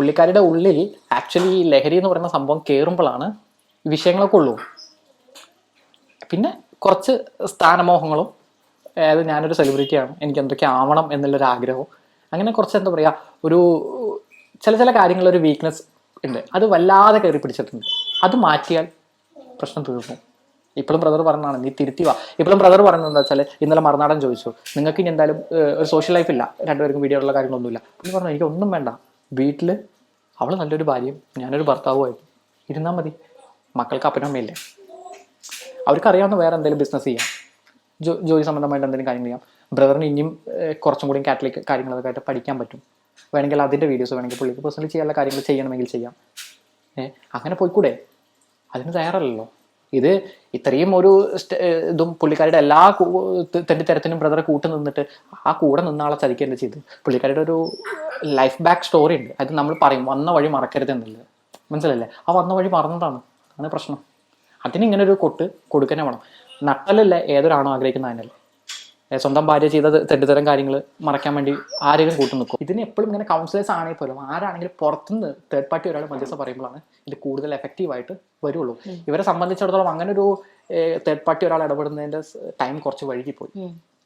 പുള്ളിക്കാരിയുടെ ഉള്ളിൽ ആക്ച്വലി ലഹരി എന്ന് പറയുന്ന സംഭവം കയറുമ്പോഴാണ് ഈ വിഷയങ്ങളൊക്കെ ഉള്ളൂ. പിന്നെ കുറച്ച് സ്ഥാനമോഹങ്ങളും, അതായത് ഞാനൊരു സെലിബ്രിറ്റിയാണ്, എനിക്ക് എന്തൊക്കെ ആവണം എന്നുള്ളൊരു ആഗ്രഹവും, അങ്ങനെ കുറച്ച് എന്താ പറയുക, ഒരു ചില കാര്യങ്ങളൊരു വീക്ക്നെസ് ഉണ്ട്, അത് വല്ലാതെ കയറി പിടിച്ചിട്ടുണ്ട്. അത് മാറ്റിയാൽ പ്രശ്നം തീർന്നു. ഇപ്പോഴും ബ്രദർ പറഞ്ഞതാണ് നീ തിരുത്തി വാ. ഇപ്പോഴും ബ്രദർ പറയുന്നത് എന്താ വെച്ചാൽ, ഇന്നലെ മറുനാടൻ ചോദിച്ചു നിങ്ങൾക്ക് ഇനി എന്തായാലും ഒരു സോഷ്യൽ ലൈഫ് ഇല്ല, രണ്ടുപേർക്കും വീഡിയോ ഉള്ള കാര്യങ്ങളൊന്നുമില്ല. എന്ന് പറഞ്ഞു എനിക്കൊന്നും വേണ്ട, വീട്ടിൽ അവൾ നല്ലൊരു ഭാര്യയും ഞാനൊരു ഭർത്താവുമായിട്ട് ഇരുന്നാൽ മതി. മക്കൾക്ക് അപ്പനും അമ്മയില്ലേ, അവർക്കറിയാവുന്ന വേറെ എന്തെങ്കിലും ബിസിനസ് ചെയ്യാം, ജോലി സംബന്ധമായിട്ട് എന്തെങ്കിലും കാര്യങ്ങൾ ചെയ്യാം. ബ്രദറിന് ഇനിയും കുറച്ചും കൂടി കാത്തലിക് കാര്യങ്ങളൊക്കെ ആയിട്ട് പഠിക്കാൻ പറ്റും. വേണമെങ്കിൽ അതിൻ്റെ വീഡിയോസ് വേണമെങ്കിൽ പുള്ളിക്ക് പേഴ്സണലി ചെയ്യാനുള്ള കാര്യങ്ങൾ ചെയ്യണമെങ്കിൽ ചെയ്യാം. അങ്ങനെ പോയിക്കൂടെ? അതിന് തയ്യാറല്ലല്ലോ. ഇത് ഇത്രയും ഒരു ഇതും പുള്ളിക്കാരുടെ എല്ലാ തെണ്ടിത്തരത്തിനും ബ്രദറെ കൂട്ട് നിന്നിട്ട് ആ കൂടെ നിന്ന ആളെ ചതിക്കുകയല്ലേ ചെയ്ത്. പുള്ളിക്കാരുടെ ഒരു ലൈഫ് ബാക്ക് സ്റ്റോറി ഉണ്ട്, അത് നമ്മൾ പറയും വന്ന വഴി മറക്കരുത് എന്നുള്ളത്, മനസ്സിലല്ലേ? ആ വന്ന വഴി മറന്നതാണ്, അങ്ങനെ പ്രശ്നം. അതിനിങ്ങനെ ഒരു കൊട്ട് കൊടുക്കന്നെ വേണം. നട്ടലല്ലേ ഏതൊരാണോ ആഗ്രഹിക്കുന്ന അതിനല്ലേ. സ്വന്തം ഭാര്യ ചെയ്ത തെണ്ടിത്തരം കാര്യങ്ങൾ മറയ്ക്കാൻ വേണ്ടി ആരെങ്കിലും കൂട്ടു നിൽക്കും. ഇതിന് എപ്പോഴും ഇങ്ങനെ കൗൺസിലേഴ്സ് ആണെങ്കിൽ പോലും ആരാണെങ്കിലും പുറത്തുനിന്ന് തേർഡ് പാർട്ടി ഒരാൾ മധ്യസ്ഥ പറയുമ്പോഴാണ് ഇത് കൂടുതൽ എഫക്റ്റീവായിട്ട് വരുള്ളൂ. ഇവരെ സംബന്ധിച്ചിടത്തോളം അങ്ങനെ ഒരു തേർഡ് പാർട്ടി ഒരാൾ ഇടപെടുന്നതിൻ്റെ ടൈം കുറച്ച് വഴുകിപ്പോയി.